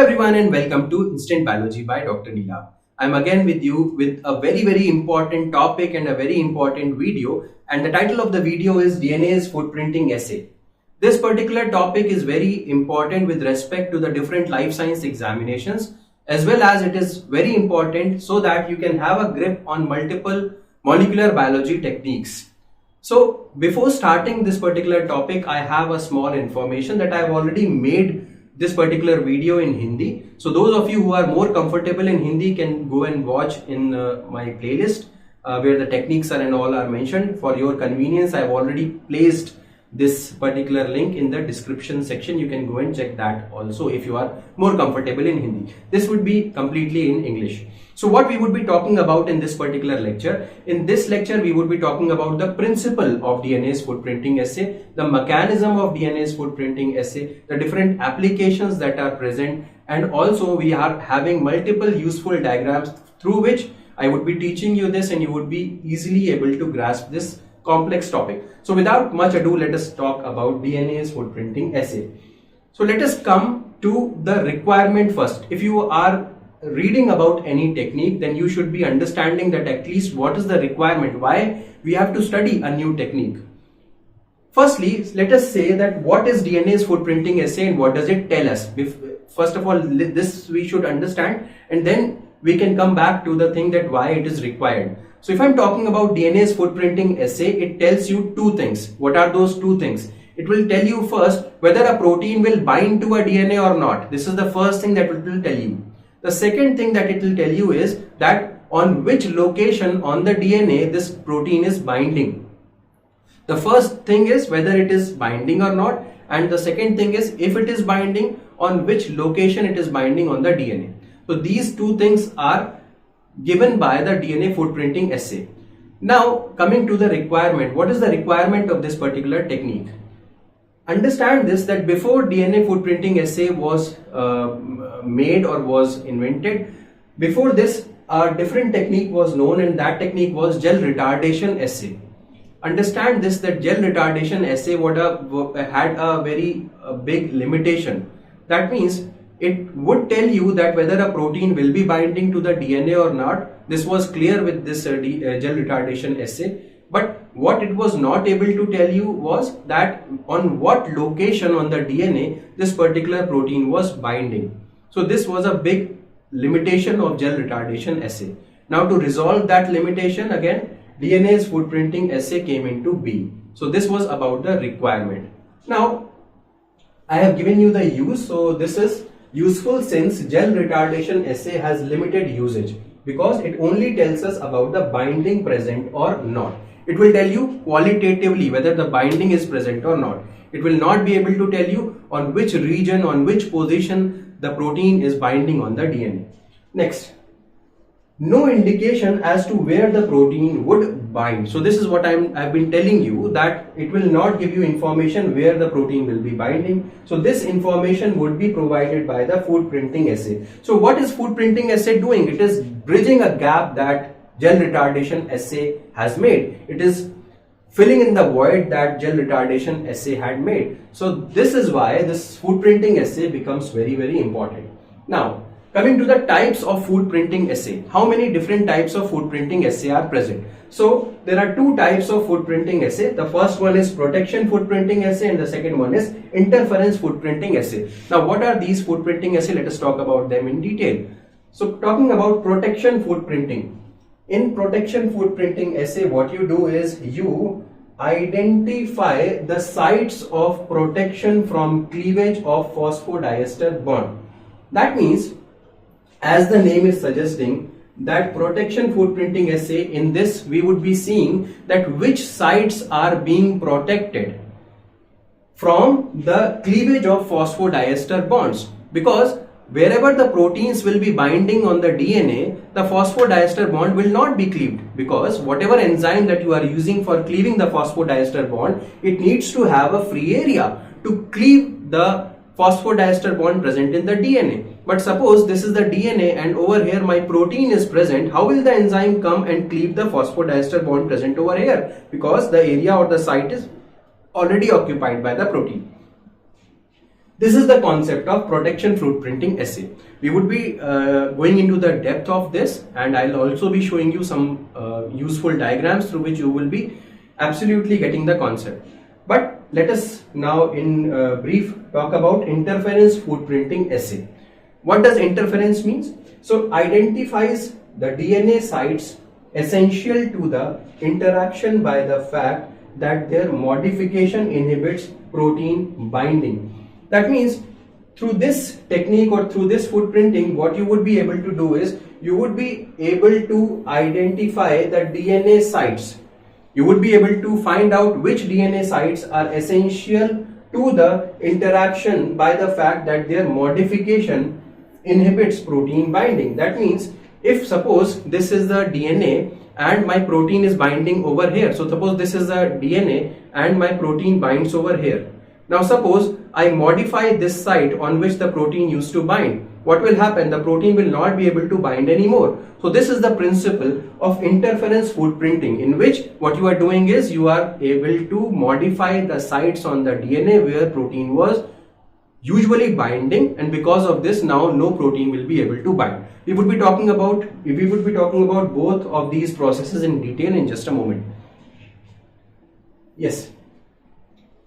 everyone and welcome to Instant Biology by Dr. Neela. I'm again with you with a very important topic and a very important video, and the title of the video is DNase footprinting assay. This particular topic is very important with respect to the different life science examinations, as well as it is very important so that you can have a grip on multiple molecular biology techniques. So before starting this particular topic, I have a small information that I've already made this particular video in Hindi. So those of you who are more comfortable in Hindi can go and watch in my playlist where the techniques and all are mentioned. For your convenience, I've already placed this particular link in the description section. You can go and check that also if you are more comfortable in Hindi. This would be completely in English. So what we would be talking about in this particular lecture, we would be talking about the principle of DNase footprinting assay, the mechanism of DNase footprinting assay, the different applications that are present, and also we are having multiple useful diagrams through which I would be teaching you this and you would be easily able to grasp this complex topic. So without much ado, let us talk about DNase footprinting assay. So let us come to the requirement first. If you are reading about any technique, then you should be understanding that at least what is the requirement, why we have to study a new technique. Firstly, let us say that what is DNase footprinting assay and what does it tell us. First of all, this we should understand, and then we can come back to the thing that why it is required. So if I'm talking about DNase footprinting assay, it tells you two things. What are those two things? It will tell you first whether a protein will bind to a DNA or not. This is the first thing that it will tell you. The second thing that it will tell you is that on which location on the DNA this protein is binding. The first thing is whether it is binding or not, and the second thing is if it is binding, on which location it is binding on the DNA. So these two things are given by the DNA footprinting assay. Now coming to the requirement, what is the requirement of this particular technique? Understand this, that before DNA footprinting assay was made or was invented, before this a different technique was known, and that technique was gel retardation assay. Understand this, that gel retardation assay had a very big limitation. That means it would tell you that whether a protein will be binding to the DNA or not. This was clear with this gel retardation assay. But what it was not able to tell you was that on what location on the DNA this particular protein was binding. So this was a big limitation of gel retardation assay. Now to resolve that limitation, again DNase footprinting assay came into being. So this was about the requirement. Now I have given you the use. So this is useful since gel retardation assay has limited usage because it only tells us about the binding present or not. It will tell you qualitatively whether the binding is present or not. It will not be able to tell you on which region, on which position the protein is binding on the DNA. Next, no indication as to where the protein would bind. So this is what I've been telling you, that it will not give you information where the protein will be binding. So this information would be provided by the footprinting assay. So what is footprinting assay doing? It is bridging a gap that gel retardation assay has made. It is filling in the void that gel retardation assay had made. So this is why this footprinting assay becomes very important. Now coming to the types of footprinting assay, how many different types of footprinting assay are present? So there are two types of footprinting assay. The first one is protection footprinting assay and the second one is interference footprinting assay. Now what are these footprinting assay? Let us talk about them in detail. So talking about protection footprinting. In protection footprinting assay, what you do is you identify the sites of protection from cleavage of phosphodiester bond. That means, as the name is suggesting, that protection footprinting assay, in this we would be seeing that which sites are being protected from the cleavage of phosphodiester bonds, because wherever the proteins will be binding on the DNA, the phosphodiester bond will not be cleaved, because whatever enzyme that you are using for cleaving the phosphodiester bond, it needs to have a free area to cleave the phosphodiester bond present in the DNA. But suppose this is the DNA and over here my protein is present, how will the enzyme come and cleave the phosphodiester bond present over here? Because the area or the site is already occupied by the protein. This is the concept of protection footprinting assay. We would be going into the depth of this, and I'll also be showing you some useful diagrams through which you will be absolutely getting the concept. But let us now in brief talk about interference footprinting assay. What does interference means? So identifies the DNA sites essential to the interaction by the fact that their modification inhibits protein binding. That means through this technique or through this footprinting, what you would be able to do is you would be able to identify the DNA sites. You would be able to find out which DNA sites are essential to the interaction by the fact that their modification inhibits protein binding. That means if suppose this is the DNA and my protein is binding over here. So suppose this is the DNA and my protein binds over here. Now suppose I modify this site on which the protein used to bind. What will happen? The protein will not be able to bind anymore. So this is the principle of interference footprinting, in which what you are doing is you are able to modify the sites on the DNA where protein was usually binding, and because of this now no protein will be able to bind. We would be talking about both of these processes in detail in just a moment. Yes.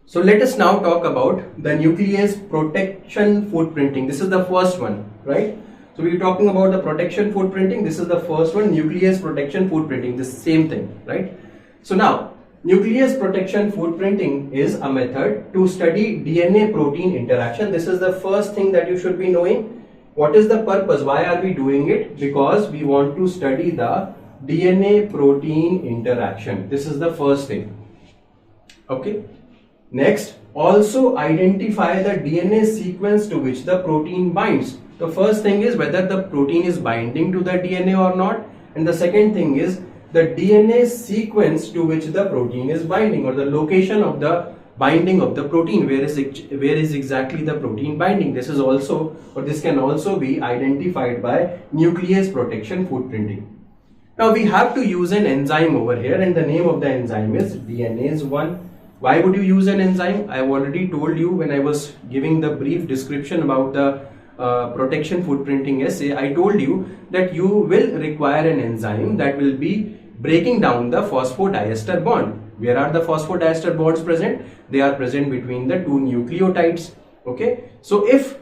So let us now talk about the nuclease protection footprinting. This is the first one, right? So we are talking about the protection footprinting. This is the first one, nuclease protection footprinting, the same thing, right? So now, nuclease protection footprinting is a method to study DNA protein interaction. This is the first thing that you should be knowing. What is the purpose? Why are we doing it? Because we want to study the DNA protein interaction. This is the first thing. Okay. Next, also identify the DNA sequence to which the protein binds. The first thing is whether the protein is binding to the DNA or not, and the second thing is the DNA sequence to which the protein is binding, or the location of the binding of the protein. Where is exactly the protein binding? This is also, or this can also be identified by nuclease protection footprinting. Now we have to use an enzyme over here, and the name of the enzyme is DNase I. Why would you use an enzyme? I have already told you when I was giving the brief description about the protection footprinting assay. I told you that you will require an enzyme that will be breaking down the phosphodiester bond. Where are the phosphodiester bonds present? They are present between the two nucleotides. Okay, so if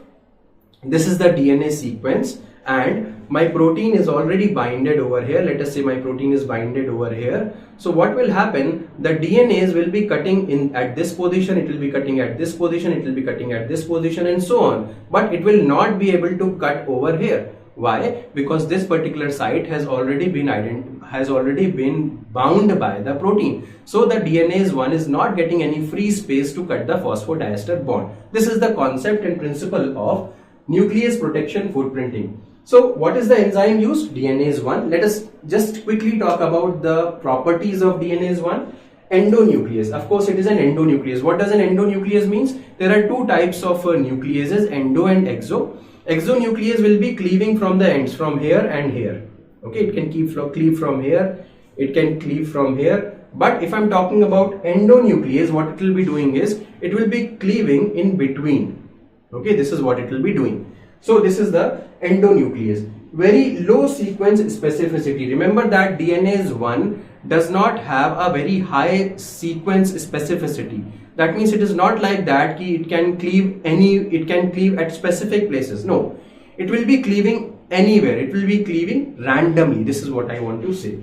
this is the DNA sequence and my protein is already binded over here, let us say my protein is binded over here. So what will happen? The DNase will be cutting in at this position, it will be cutting at this position, it will be cutting at this position, and so on. But it will not be able to cut over here. Why? Because this particular site has already been bound by the protein. So the DNase I is not getting any free space to cut the phosphodiester bond. This is the concept and principle of nuclease protection footprinting. So what is the enzyme used? DNase I. Let us just quickly talk about the properties of DNase I. Endonuclease. Of course, it is an endonuclease. What does an endonuclease means? There are two types of nucleases, endo and exo. Exonuclease will be cleaving from the ends, from here and here. Okay, it can cleave from here, it can cleave from here. But if I'm talking about endonuclease, what it will be doing is, it will be cleaving in between. Okay, this is what it will be doing. So this is the endonuclease. Very low sequence specificity. Remember that DNase I does not have a very high sequence specificity. That means it is not like that it can cleave at specific places. No, it will be cleaving anywhere. It will be cleaving randomly. This is what I want to say.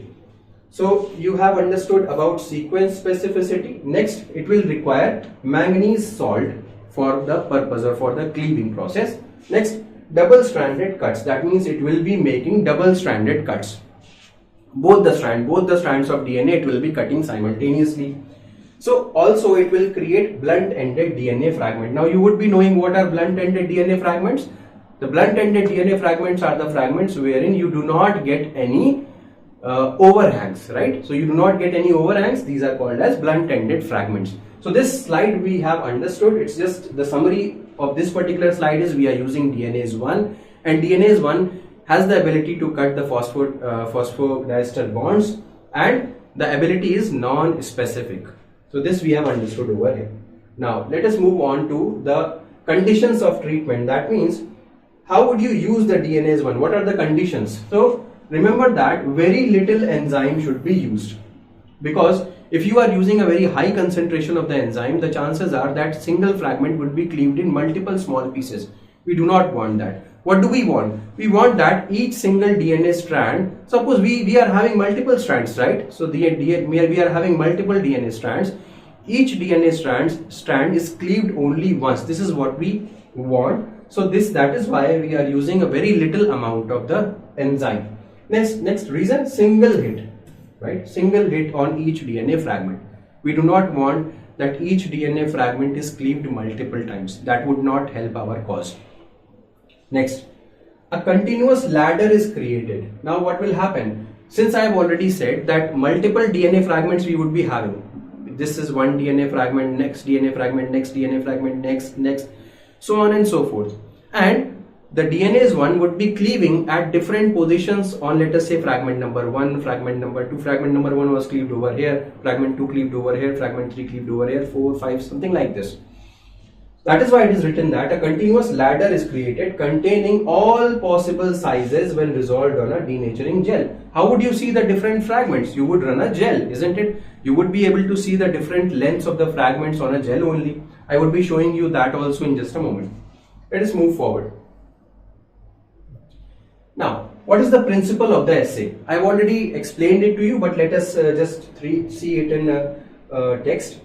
So you have understood about sequence specificity. Next, it will require manganese salt for the purpose or for the cleaving process. Next, double-stranded cuts. That means it will be making double-stranded cuts. Both the strands of DNA it will be cutting simultaneously. So also it will create blunt-ended DNA fragment. Now you would be knowing what are blunt-ended DNA fragments. The blunt-ended DNA fragments are the fragments wherein you do not get any overhangs, right? So you do not get any overhangs. These are called as blunt-ended fragments. So this slide we have understood. It's just the summary of this particular slide is we are using DNase I, and DNase I has the ability to cut the phosphodiester bonds, and the ability is non-specific. So this we have understood over here. Now let us move on to the conditions of treatment. That means how would you use the DNase I? What are the conditions? So remember that very little enzyme should be used, because if you are using a very high concentration of the enzyme, the chances are that single fragment would be cleaved in multiple small pieces. We do not want that. What do we want? We want that each single DNA strand, suppose we are having multiple strands, right? So we are having multiple DNA strands. Each DNA strand is cleaved only once. This is what we want. So that is why we are using a very little amount of the enzyme. Next reason, single hit. Right? Single hit on each DNA fragment. We do not want that each DNA fragment is cleaved multiple times. That would not help our cause. Next, a continuous ladder is created. Now what will happen? Since I have already said that multiple DNA fragments we would be having. This is one DNA fragment, next DNA fragment, next DNA fragment, next, so on and so forth. And the DNase I would be cleaving at different positions on, let us say, fragment number 1, fragment number 2. Fragment number 1 was cleaved over here, fragment 2 cleaved over here, fragment 3 cleaved over here, 4, 5, something like this. That is why it is written that a continuous ladder is created containing all possible sizes when resolved on a denaturing gel. How would you see the different fragments? You would run a gel, isn't it? You would be able to see the different lengths of the fragments on a gel only. I would be showing you that also in just a moment. Let us move forward. Now, what is the principle of the assay? I have already explained it to you, but let us just see it in text.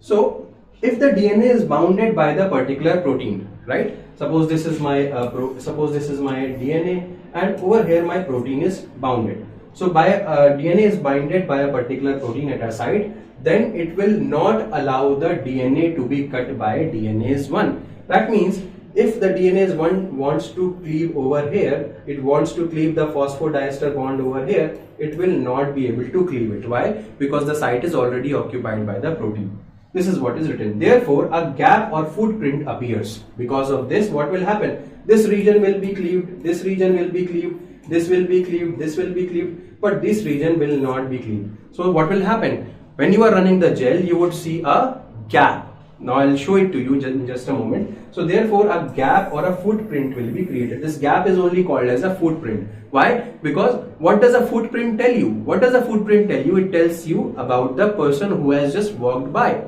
So, if the DNA is bounded by the particular protein, right? Suppose this is my DNA, and over here my protein is bounded. So, DNA is bounded by a particular protein at a site, then it will not allow the DNA to be cut by DNase I. That means if the DNase I wants to cleave over here, it wants to cleave the phosphodiester bond over here, it will not be able to cleave it. Why? Because the site is already occupied by the protein. This is what is written. Therefore, a gap or footprint appears. Because of this, what will happen? This region will be cleaved, this region will be cleaved, this will be cleaved, this will be cleaved, but this region will not be cleaved. So what will happen? When you are running the gel, you would see a gap. Now I will show it to you in just a moment. So therefore a gap or a footprint will be created. This gap is only called as a footprint. Why? Because what does a footprint tell you? What does a footprint tell you? It tells you about the person who has just walked by.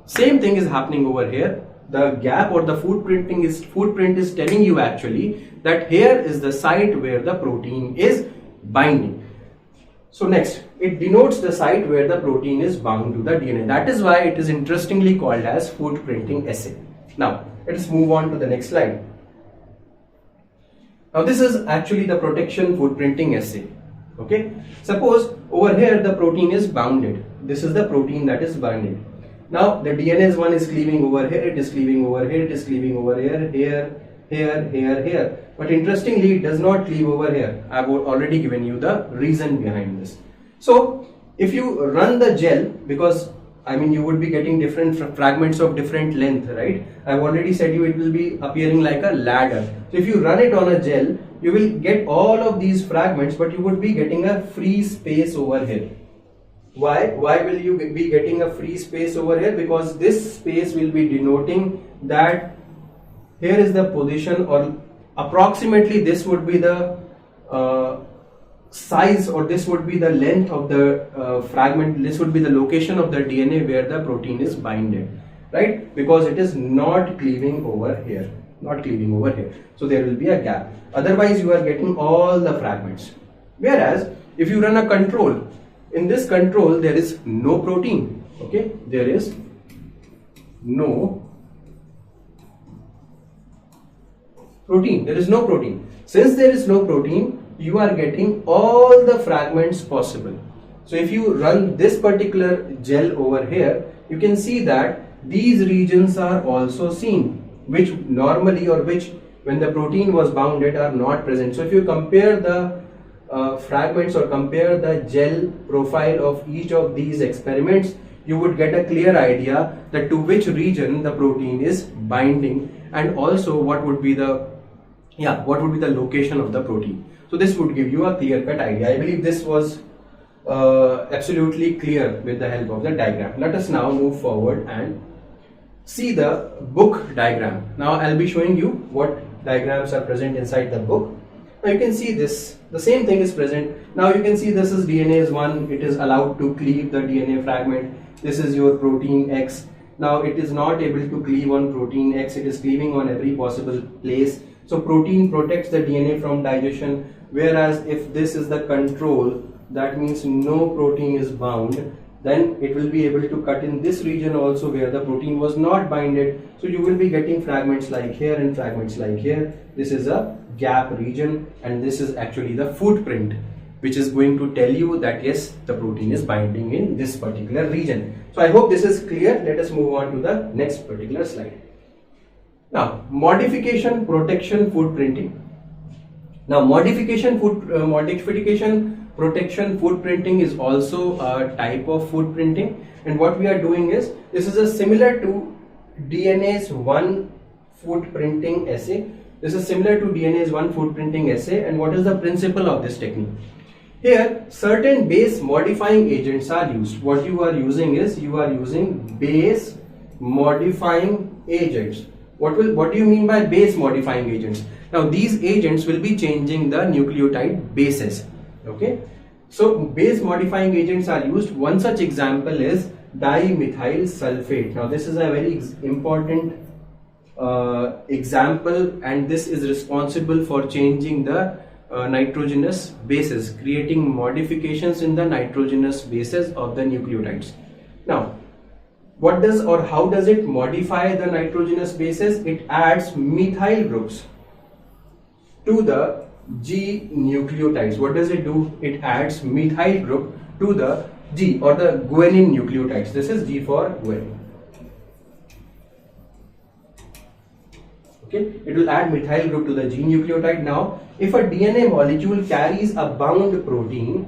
Same thing is happening over here. The gap or the footprint is telling you actually that here is the site where the protein is binding. So next, it denotes the site where the protein is bound to the DNA. That is why it is interestingly called as footprinting assay. Now, let us move on to the next slide. Now, this is actually the protection footprinting assay. Okay. Suppose over here the protein is bounded. This is the protein that is bounded. Now, the DNase I is cleaving over here, it is cleaving over here, it is cleaving over here, here. But interestingly, it does not cleave over here. I have already given you the reason behind this. So, if you run the gel, because you would be getting different fragments of different length, right? I have already said you it will be appearing like a ladder. So, if you run it on a gel, you will get all of these fragments, but you would be getting a free space over here. Why will you be getting a free space over here? Because this space will be denoting that here is the position, or approximately this would be the size, or this would be the length of the fragment. This would be the location of the DNA where the protein is binded, right? Because it is not cleaving over here, so there will be a gap. Otherwise you are getting all the fragments. Whereas if you run a control, in this control there is no protein. Okay, there is no protein. Since there is no protein, you are getting all the fragments possible. So if you run this particular gel over here, you can see that these regions are also seen, which normally, or which when the protein was bounded, are not present. So if you compare the fragments or compare the gel profile of each of these experiments, you would get a clear idea that to which region the protein is binding, and also what would be the location of the protein. So this would give you a clear-cut idea. I believe this was absolutely clear with the help of the diagram. Let us now move forward and see the book diagram. Now I'll be showing you what diagrams are present inside the book. Now you can see this, the same thing is present. Now you can see this is DNase I, it is allowed to cleave the DNA fragment. This is your protein X. Now it is not able to cleave on protein X, it is cleaving on every possible place. So protein protects the DNA from digestion, whereas if this is the control, that means no protein is bound, then it will be able to cut in this region also where the protein was not binded. So you will be getting fragments like here and fragments like here. This is a gap region, and this is actually the footprint, which is going to tell you that yes, the protein is binding in this particular region. So I hope this is clear. Let us move on to the next particular slide. Now, modification, protection, footprinting. Now, modification, protection, footprinting is also a type of footprinting, and what we are doing is, this is a similar to DNase I footprinting assay. This is similar to DNase I footprinting assay, and what is the principle of this technique? Here, certain base modifying agents are used. What you are using is, you are using base modifying agents. What do you mean by base modifying agents? Now these agents will be changing the nucleotide bases. Okay, so base modifying agents are used. One such example is dimethyl sulfate. Now this is a very important example, and this is responsible for changing the nitrogenous bases, creating modifications in the nitrogenous bases of the nucleotides. Now what does, or how does it modify the nitrogenous bases? It adds methyl groups to the G nucleotides. What does it do? It adds methyl group to the G or the guanine nucleotides. This is G for guanine. Okay, it will add methyl group to the G nucleotide. Now, if a DNA molecule carries a bound protein,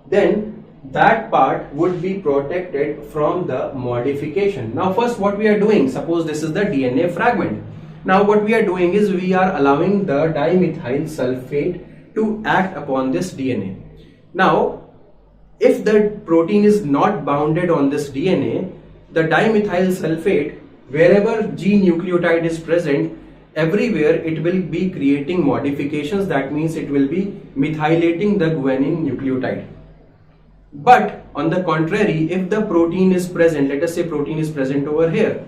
then that part would be protected from the modification. Now first what we are doing, suppose this is the DNA fragment. Now what we are doing is, we are allowing the dimethyl sulfate to act upon this DNA. Now if the protein is not bounded on this DNA, the dimethyl sulfate, wherever G nucleotide is present, everywhere it will be creating modifications. That means it will be methylating the guanine nucleotide. But on the contrary, if the protein is present, let us say protein is present over here,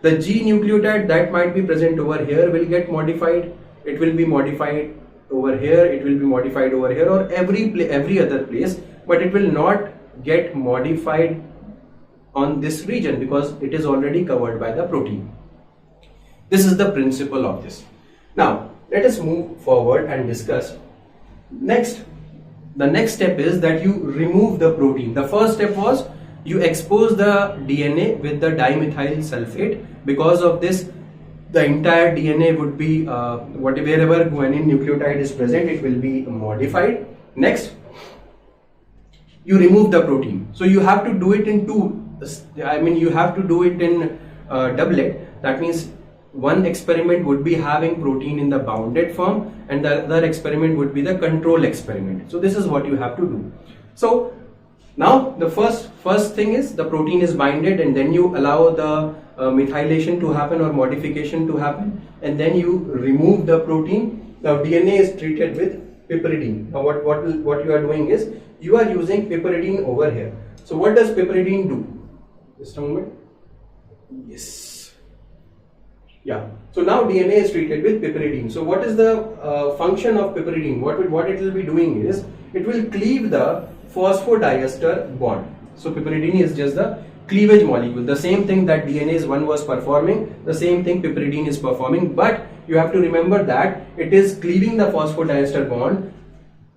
the G nucleotide that might be present over here will get modified. It will be modified over here, it will be modified over here, or every other place, but it will not get modified on this region because it is already covered by the protein. This is the principle of this. Now let us move forward and discuss next. The next step is that you remove the protein. The first step was you expose the DNA with the dimethyl sulfate. Because of this, the entire DNA would be, wherever guanine nucleotide is present, it will be modified. Next, you remove the protein. So you have to do it in you have to do it in doublet. That means one experiment would be having protein in the bounded form, and the other experiment would be the control experiment. So this is what you have to do. So now the first thing is, the protein is binded, and then you allow the methylation to happen or modification to happen, and then you remove the protein. Now DNA is treated with piperidine. Now what you are doing is, you are using piperidine over here. So what does piperidine do? Just a moment. Yes. Yeah, so now DNA is treated with piperidine. So what is the function of piperidine? What it will be doing is, it will cleave the phosphodiester bond. So piperidine is just the cleavage molecule. The same thing that DNase I was performing, the same thing piperidine is performing, but you have to remember that it is cleaving the phosphodiester bond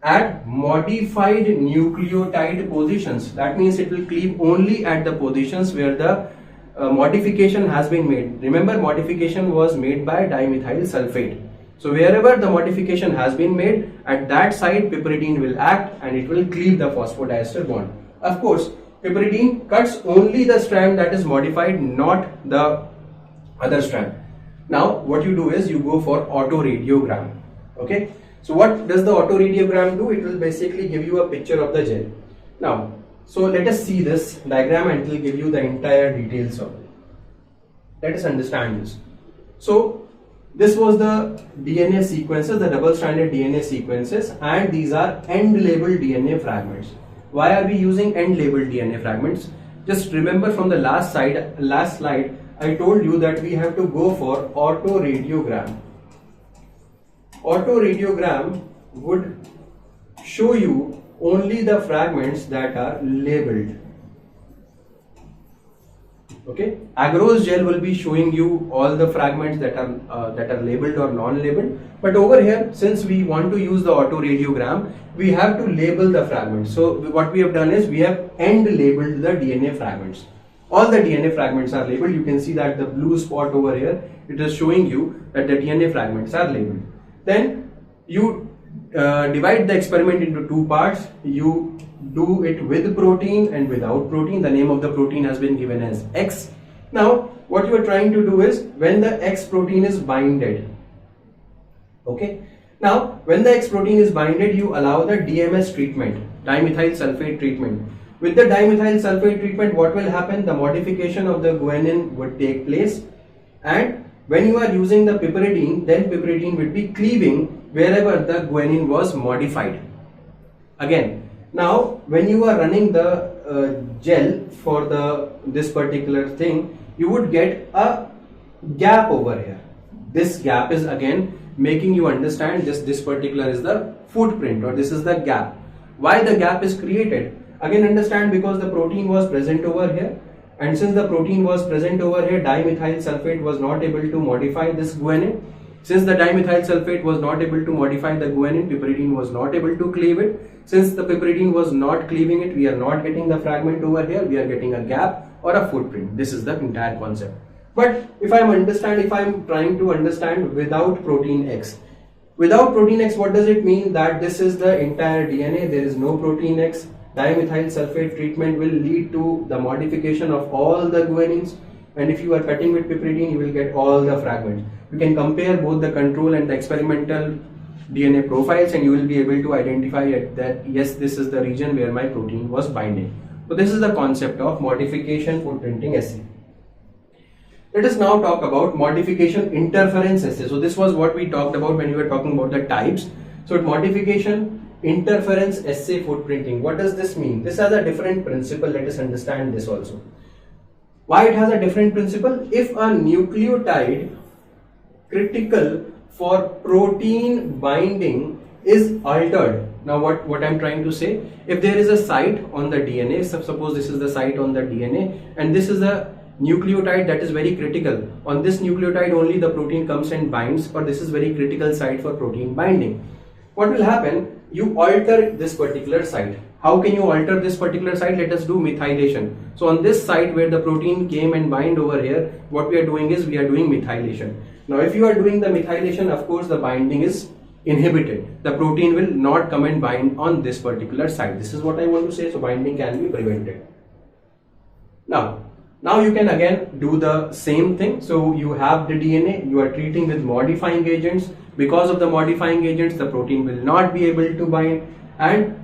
at modified nucleotide positions. That means it will cleave only at the positions where the modification has been made. Remember, modification was made by dimethyl sulfate. So wherever the modification has been made, at that site piperidine will act and it will cleave the phosphodiester bond. Of course, piperidine cuts only the strand that is modified, not the other strand. Now what you do is, you go for autoradiogram. Okay, so what does the autoradiogram do? It will basically give you a picture of the gel. Now, so let us see this diagram, and it will give you the entire details of it. Let us understand this. So this was the DNA sequences, the double-stranded DNA sequences, and these are end-labeled DNA fragments. Why are we using end-labeled DNA fragments? Just remember from the last slide, I told you that we have to go for autoradiogram. Autoradiogram would show you only the fragments that are labeled. Okay, agarose gel will be showing you all the fragments that are labeled or non-labeled. But over here, since we want to use the autoradiogram, we have to label the fragments. So what we have done is we have end labeled the DNA fragments. All the DNA fragments are labeled. You can see that the blue spot over here, it is showing you that the DNA fragments are labeled. Then you divide the experiment into two parts. You do it with protein and without protein. The name of the protein has been given as X. Now what you are trying to do is when the X protein is binded. Okay. Now when the X protein is binded, you allow the DMS treatment, dimethyl sulfate treatment. With the dimethyl sulfate treatment, what will happen? The modification of the guanine would take place, and when you are using the piperidine, then piperidine will be cleaving wherever the guanine was modified. Again, now when you are running the gel for this particular thing, you would get a gap over here. This gap is again making you understand this particular is the footprint, or this is the gap. Why the gap is created? Again, understand, because the protein was present over here, and since the protein was present over here, dimethyl sulfate was not able to modify this guanine. Since the dimethyl sulfate was not able to modify the guanine, piperidine was not able to cleave it. Since the piperidine was not cleaving it, we are not getting the fragment over here, we are getting a gap or a footprint. This is the entire concept. But if I am trying to understand without protein X. Without protein X, what does it mean? That this is the entire DNA, there is no protein X. Dimethyl sulfate treatment will lead to the modification of all the guanines, and if you are cutting with piperidine, you will get all the fragments. You can compare both the control and the experimental DNA profiles, and you will be able to identify that yes, this is the region where my protein was binding. So this is the concept of modification footprinting assay. Let us now talk about modification interference assay. So this was what we talked about when we were talking about the types. So modification interference assay footprinting. What does this mean? This has a different principle. Let us understand this also. Why it has a different principle? If a nucleotide critical for protein binding is altered. Now what I'm trying to say, if there is a site on the DNA, suppose this is the site on the DNA, and this is a nucleotide that is very critical. On this nucleotide only the protein comes and binds, or this is very critical site for protein binding. What will happen? You alter this particular site. How can you alter this particular site? Let us do methylation. So on this site where the protein came and bind over here, what we are doing is we are doing methylation. Now if you are doing the methylation, of course the binding is inhibited. The protein will not come and bind on this particular site. This is what I want to say. So binding can be prevented. Now you can again do the same thing. So you have the DNA, you are treating with modifying agents. Because of the modifying agents, the protein will not be able to bind, and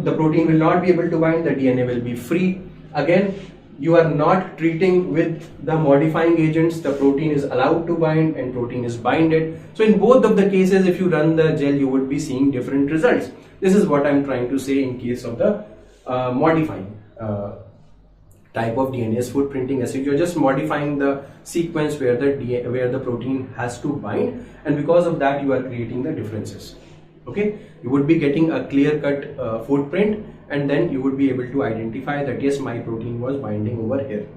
the protein will not be able to bind, the DNA will be free. Again, you are not treating with the modifying agents, the protein is allowed to bind and protein is binded. So in both of the cases, if you run the gel, you would be seeing different results. This is what I'm trying to say in case of the modifying type of DNase footprinting assay. You're just modifying the sequence where the protein has to bind, and because of that you are creating the differences. Okay, you would be getting a clear-cut footprint, and then you would be able to identify that yes, my protein was binding over here.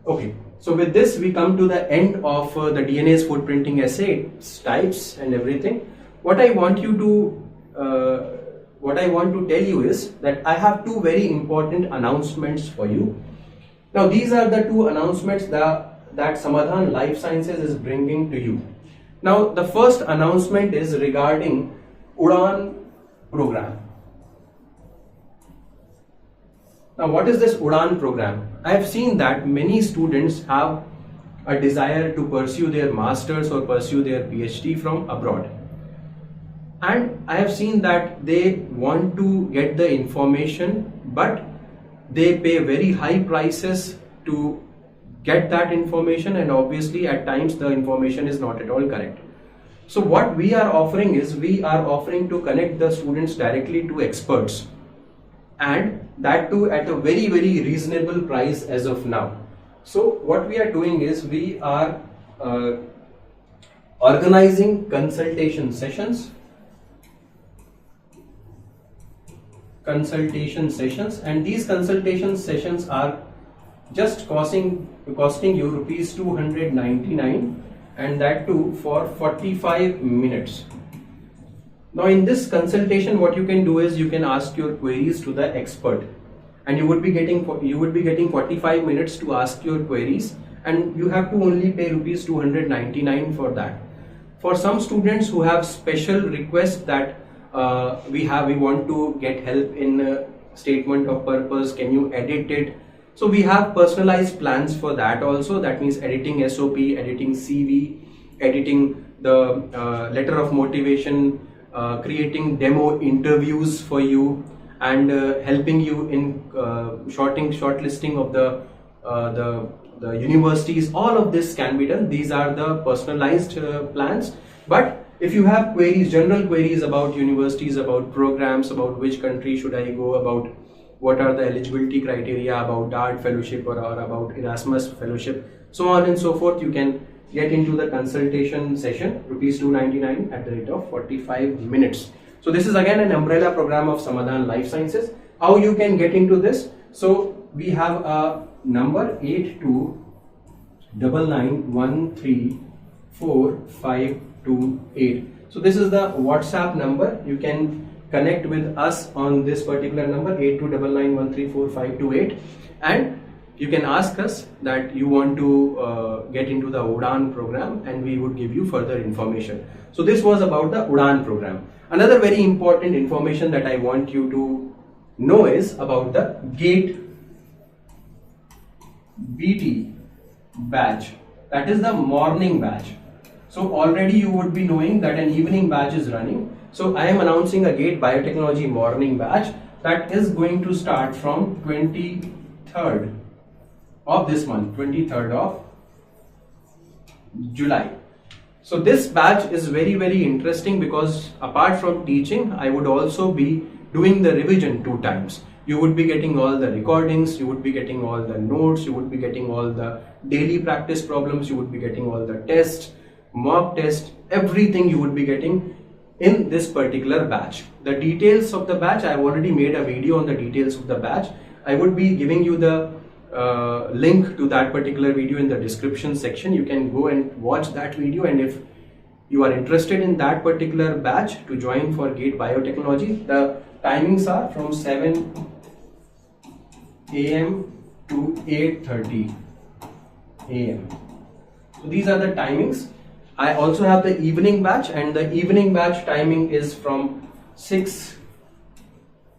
Okay, so with this we come to the end of the DNase footprinting assay types and everything. What I want to tell you is that I have two very important announcements for you. Now these are the two announcements that Samadhan Life Sciences is bringing to you. Now the first announcement is regarding UDAN program. Now what is this UDAN program? I have seen that many students have a desire to pursue their masters or pursue their PhD from abroad. And I have seen that they want to get the information, but they pay very high prices to get that information, and obviously at times the information is not at all correct. So what we are offering is, we are offering to connect the students directly to experts, and that too at a very reasonable price as of now. So what we are doing is, we are organizing consultation sessions, and these consultation sessions are just costing you rupees 299, and that too for 45 minutes. Now in this consultation, what you can do is, you can ask your queries to the expert, and you would be getting 45 minutes to ask your queries, and you have to only pay rupees 299 for that. For some students who have special requests that we want to get help in statement of purpose, can you edit it? So we have personalized plans for that also. That means editing SOP, editing CV, editing the letter of motivation, creating demo interviews for you, and helping you in shortlisting of the universities. All of this can be done. These are the personalized plans. But if you have queries, general queries about universities, about programs, about which country should I go, about what are the eligibility criteria, about DART fellowship or about Erasmus fellowship, so on and so forth, you can get into the consultation session, rupees 299 at the rate of 45 minutes. So this is again an umbrella program of Samadhan Life Sciences. How you can get into this? So we have a number 8299134528. So this is the WhatsApp number. You can connect with us on this particular number, 8299134528, and you can ask us that you want to get into the UDAN program, and we would give you further information. So this was about the UDAN program. Another very important information that I want you to know is about the GATE BT batch, that is the morning batch. So already you would be knowing that an evening batch is running. So I am announcing a GATE Biotechnology morning batch that is going to start from 23rd of this month, 23rd of July. So this batch is very interesting, because apart from teaching, I would also be doing the revision 2 times. You would be getting all the recordings, you would be getting all the notes, you would be getting all the daily practice problems, you would be getting all the tests, mock test, everything you would be getting in this particular batch. The details of the batch, I have already made a video on the details of the batch. I would be giving you the link to that particular video in the description section. You can go and watch that video, and if you are interested in that particular batch to join for GATE Biotechnology, the timings are from 7 AM to 8:30 AM. So these are the timings. I also have the evening batch, and the evening batch timing is from 6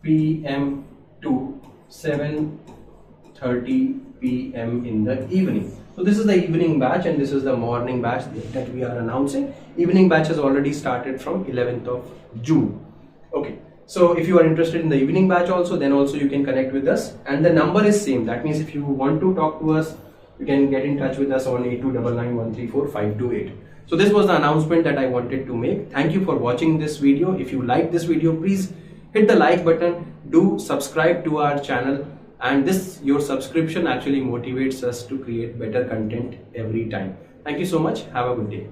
PM to 7:30 PM in the evening. So this is the evening batch, and this is the morning batch that we are announcing. Evening batch has already started from 11th of June. Okay. So if you are interested in the evening batch also, then also you can connect with us, and the number is same. That means if you want to talk to us, you can get in touch with us on 8299134528. So this was the announcement that I wanted to make. Thank you for watching this video. If you like this video, please hit the like button, do subscribe to our channel, and your subscription actually motivates us to create better content every time. Thank you so much. Have a good day.